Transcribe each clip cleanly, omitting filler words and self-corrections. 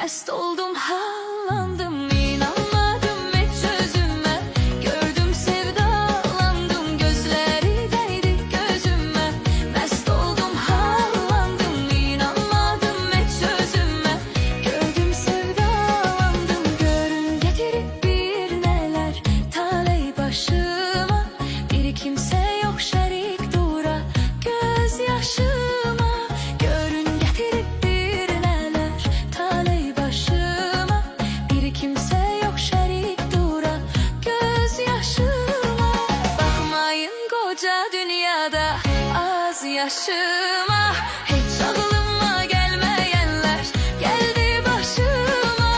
Mest oldum, hallandım, inanmadım hiç özüme. Gördüm, sevdalandım, gözleri değdi gözüme. Mest oldum, hallandım, inanmadım hiç özüme. Gördüm, sevdalandım, görün getirip bir neler taley başıma. Bir kimse yok şerik dura gözyaşıma. Görün getirip bir neler taley başıma. Bir kimse yok şerik dura gözyaşıma. Bakmayın koca dünyada az yaşıma. Hiç aklıma gelmeyenler geldi başıma.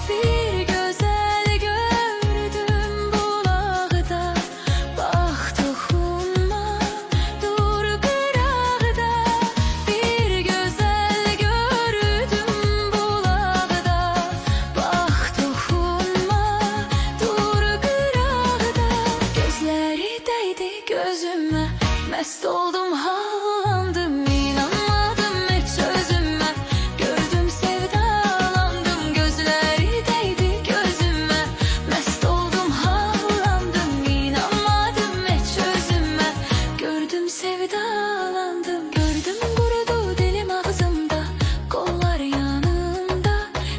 Bir güzel gördüm bulakta, bak dokunma dur kırağda. Bir güzel gördüm bulakta, bak dokunma dur kırağda. Gözleri değdi gözüme, mest oldum, hallandım, inanmadım hiç özüme. Gördüm, sevdalandım, gözleri değdi gözüme. Mest oldum, hallandım, inanmadım hiç özüme. Gördüm, sevdalandım, gördüm kurudu dilim ağzımda, kollar yanımda.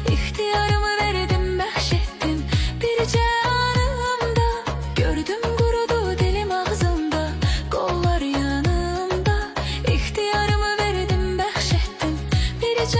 İhtiyarımı verdim, bahşettim birce anımda. Gördüm, kurudu dilim ağzımda, kollar yanımda. İhtiyarımı verdim, bahşettim birce